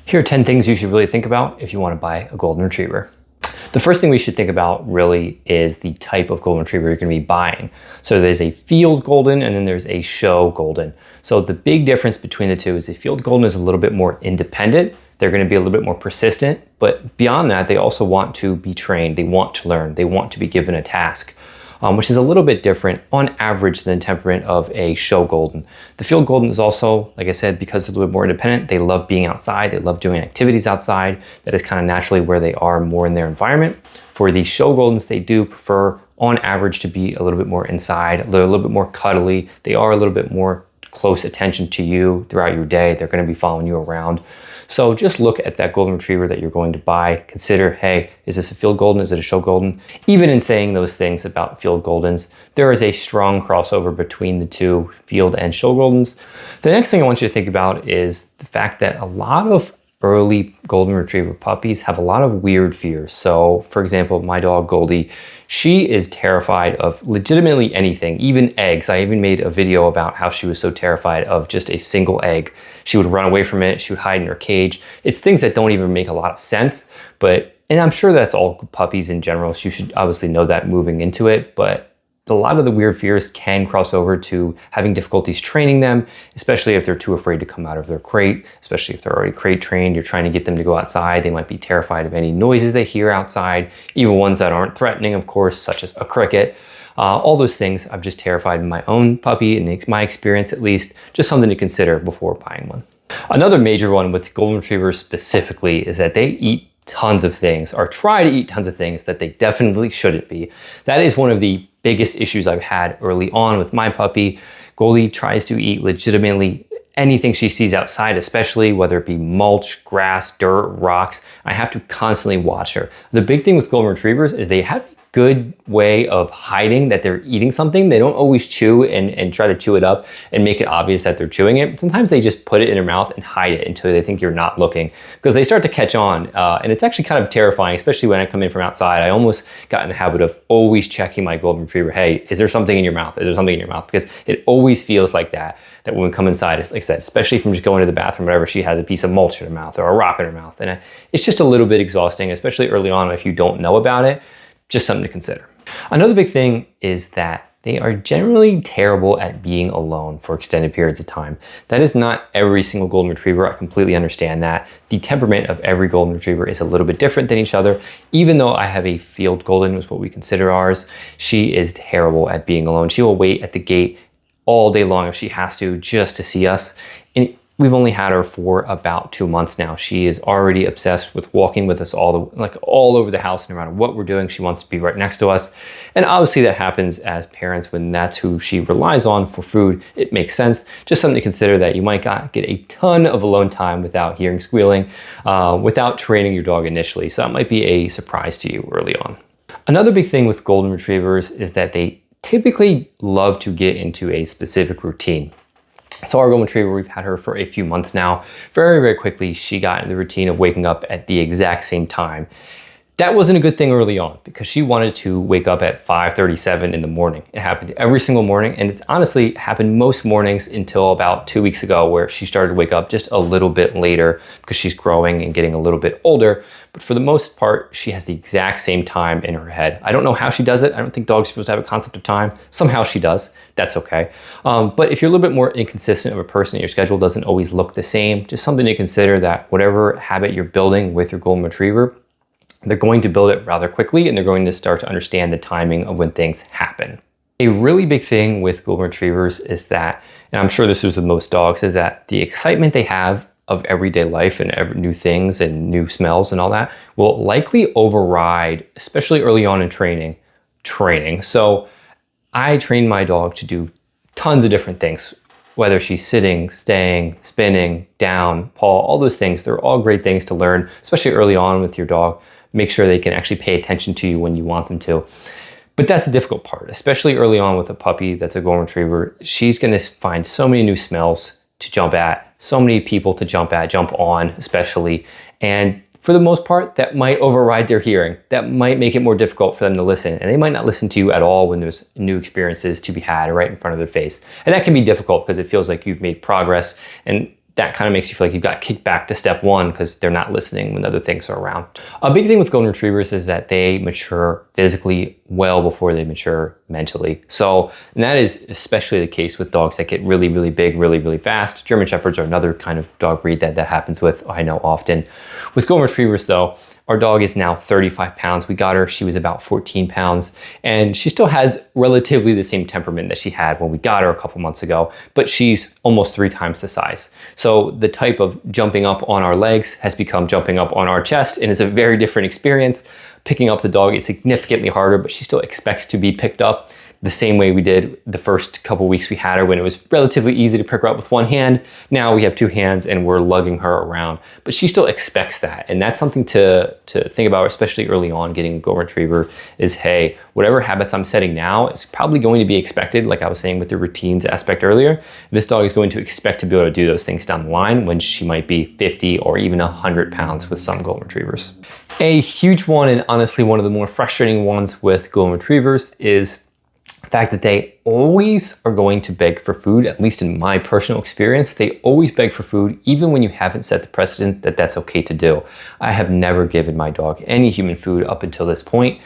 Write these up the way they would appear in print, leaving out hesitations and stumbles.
Here are 10 things you should really think about if you want to buy a golden retriever. The first thing we should think about really is the type of golden retriever you're going to be buying. So there's a field golden and then there's a show golden. So the big difference between the two is a field golden is a little bit more independent. They're going to be a little bit more persistent, but beyond that, they also want to be trained. They want to learn. They want to be given a task. Which is a little bit different on average than the temperament of a show golden. The field golden is also, like I said, because they're a little bit more independent, they love being outside, they love doing activities outside. That is kind of naturally where they are more in their environment. For the show goldens, they do prefer on average to be a little bit more inside, they're a little bit more cuddly, they are a little bit more close attention to you throughout your day, they're going to be following you around. So just look at that golden retriever that you're going to buy. Consider, hey, is this a field golden? Is it a show golden? Even in saying those things about field goldens, there is a strong crossover between the two, field and show goldens. The next thing I want you to think about is the fact that a lot of early golden retriever puppies have a lot of weird fears. So for example, my dog Goldie, she is terrified of legitimately anything, even eggs. I even made a video about how she was so terrified of just a single egg. She would run away from it, she would hide in her cage. It's things that don't even make a lot of sense, and I'm sure that's all puppies in general. So you should obviously know that moving into it, but a lot of the weird fears can cross over to having difficulties training them, especially if they're too afraid to come out of their crate, especially if they're already crate trained. You're trying to get them to go outside. They might be terrified of any noises they hear outside, even ones that aren't threatening, of course, such as a cricket. All those things I've just terrified my own puppy, in my experience at least, just something to consider before buying one. Another major one with golden retrievers specifically is that they eat tons of things, or try to eat tons of things that they definitely shouldn't be. That is one of the biggest issues I've had early on with my puppy. Goldie tries to eat legitimately anything she sees outside, especially whether it be mulch, grass, dirt, rocks. I have to constantly watch her. The big thing with golden retrievers is they have a good way of hiding that they're eating something. They don't always chew and try to chew it up and make it obvious that they're chewing it. Sometimes they just put it in their mouth and hide it until they think you're not looking, because they start to catch on. And it's actually kind of terrifying, especially when I come in from outside. I almost got in the habit of always checking my golden retriever. Hey, is there something in your mouth? Is there something in your mouth? Because it always feels like that when we come inside, it's like I said, especially from just going to the bathroom, whatever, she has a piece of mulch in her mouth or a rock in her mouth. And it's just a little bit exhausting, especially early on if you don't know about it. Just something to consider. Another big thing is that they are generally terrible at being alone for extended periods of time. That is not every single golden retriever. I completely understand that. The temperament of every golden retriever is a little bit different than each other. Even though I have a field golden, which is what we consider ours, she is terrible at being alone. She will wait at the gate all day long if she has to, just to see us. And we've only had her for about 2 months now. She is already obsessed with walking with us all over the house. No matter what we're doing, she wants to be right next to us. And obviously that happens as parents when that's who she relies on for food. It makes sense. Just something to consider, that you might not get a ton of alone time without hearing squealing, without training your dog initially. So that might be a surprise to you early on. Another big thing with golden retrievers is that they typically love to get into a specific routine. So our golden retriever, we've had her for a few months now. Very, very quickly, she got in the routine of waking up at the exact same time. That wasn't a good thing early on because she wanted to wake up at 5:37 in the morning. It happened every single morning, and it's honestly happened most mornings until about 2 weeks ago, where she started to wake up just a little bit later because she's growing and getting a little bit older. But for the most part, she has the exact same time in her head. I don't know how she does it. I don't think dogs are supposed to have a concept of time. Somehow she does. That's okay. But if you're a little bit more inconsistent of a person, your schedule doesn't always look the same, just something to consider, that whatever habit you're building with your golden retriever, they're going to build it rather quickly, and they're going to start to understand the timing of when things happen. A really big thing with golden retrievers is that, and I'm sure this is with most dogs, is that the excitement they have of everyday life and new things and new smells and all that will likely override, especially early on in training. So I train my dog to do tons of different things, whether she's sitting, staying, spinning, down, paw, all those things. They're all great things to learn, especially early on with your dog. Make sure they can actually pay attention to you when you want them to. But that's the difficult part, especially early on with a puppy that's a golden retriever. She's gonna find so many new smells to jump at, so many people to jump on especially. And for the most part, that might override their hearing. That might make it more difficult for them to listen. And they might not listen to you at all when there's new experiences to be had right in front of their face. And that can be difficult because it feels like you've made progress. And that kind of makes you feel like you've got kicked back to step one because they're not listening when other things are around. A big thing with golden retrievers is that they mature physically well before they mature mentally. So, and that is especially the case with dogs that get really, really big, really, really fast. German Shepherds are another kind of dog breed that happens with, I know, often. With golden retrievers though, our dog is now 35 pounds. We got her, she was about 14 pounds, and she still has relatively the same temperament that she had when we got her a couple months ago, but she's almost 3 times the size. So the type of jumping up on our legs has become jumping up on our chest, and it's a very different experience. Picking up the dog is significantly harder, but she still expects to be picked up the same way we did the first couple weeks we had her, when it was relatively easy to pick her up with one hand. Now we have 2 hands and we're lugging her around, but she still expects that. And that's something to think about, especially early on getting a golden retriever, is, hey, whatever habits I'm setting now is probably going to be expected. Like I was saying with the routines aspect earlier, this dog is going to expect to be able to do those things down the line when she might be 50 or even 100 pounds with some golden retrievers. A huge one, and honestly one of the more frustrating ones with golden retrievers, is the fact that they always are going to beg for food. At least in my personal experience, they always beg for food, even when you haven't set the precedent that that's okay to do. I have never given my dog any human food up until this point,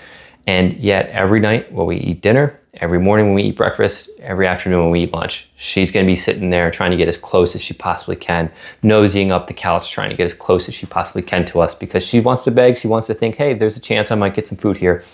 and yet every night when we eat dinner, every morning when we eat breakfast, every afternoon when we eat lunch, she's gonna be sitting there trying to get as close as she possibly can, nosying up the couch, trying to get as close as she possibly can to us, because she wants to beg, she wants to think, hey, there's a chance I might get some food here,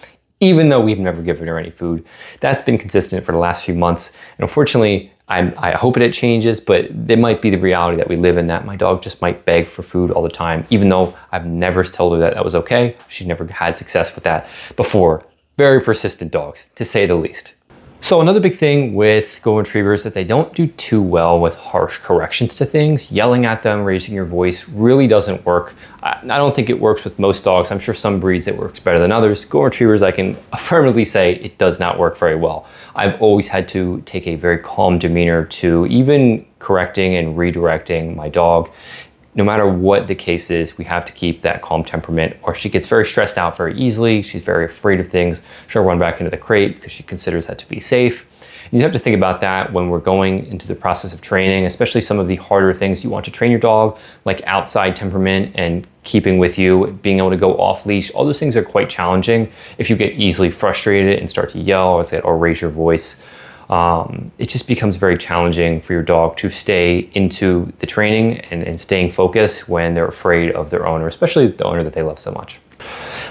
even though we've never given her any food. That's been consistent for the last few months. And unfortunately, I hope it changes, but there might be the reality that we live in, that my dog just might beg for food all the time, even though I've never told her that that was okay. She's never had success with that before. Very persistent dogs, to say the least. So another big thing with golden retrievers is that they don't do too well with harsh corrections to things. Yelling at them, raising your voice really doesn't work. I don't think it works with most dogs. I'm sure some breeds it works better than others. Golden retrievers, I can affirmatively say it does not work very well. I've always had to take a very calm demeanor to even correcting and redirecting my dog. No matter what the case is, we have to keep that calm temperament, or she gets very stressed out very easily. She's very afraid of things. She'll run back into the crate because she considers that to be safe. And you have to think about that when we're going into the process of training, especially some of the harder things you want to train your dog, like outside temperament and keeping with you, being able to go off leash. All those things are quite challenging if you get easily frustrated and start to yell or raise your voice. It just becomes very challenging for your dog to stay into the training and staying focused when they're afraid of their owner, especially the owner that they love so much.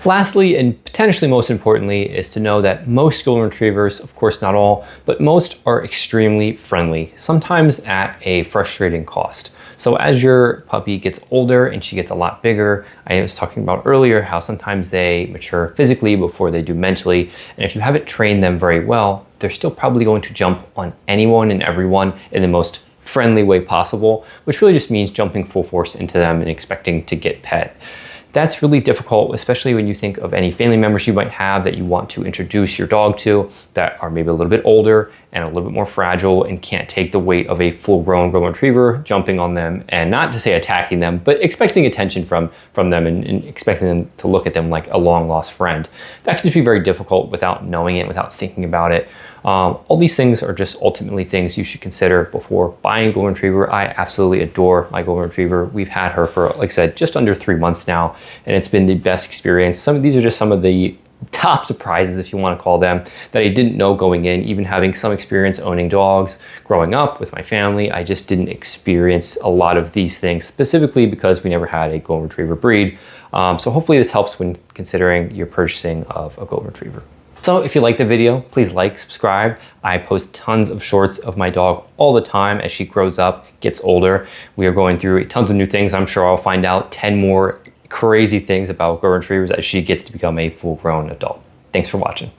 Lastly, and potentially most importantly, is to know that most golden retrievers, of course not all, but most are extremely friendly, sometimes at a frustrating cost. So as your puppy gets older and she gets a lot bigger, I was talking about earlier how sometimes they mature physically before they do mentally. And if you haven't trained them very well, they're still probably going to jump on anyone and everyone in the most friendly way possible, which really just means jumping full force into them and expecting to get pet. That's really difficult, especially when you think of any family members you might have that you want to introduce your dog to that are maybe a little bit older and a little bit more fragile and can't take the weight of a full-grown golden retriever jumping on them, and not to say attacking them, but expecting attention from them and expecting them to look at them like a long-lost friend. That can just be very difficult without knowing it, without thinking about it. All these things are just ultimately things you should consider before buying a golden retriever. I absolutely adore my golden retriever. We've had her for, like I said, just under 3 months now, and it's been the best experience. These are just some of the top surprises, if you want to call them, that I didn't know going in. Even having some experience owning dogs growing up with my family, I just didn't experience a lot of these things, specifically because we never had a golden retriever breed. So hopefully this helps when considering your purchasing of a golden retriever. So if you like the video, please like, subscribe. I post tons of shorts of my dog all the time as she grows up, gets older. We are going through tons of new things. I'm sure I'll find out 10 more crazy things about golden retrievers as she gets to become a full-grown adult. Thanks for watching.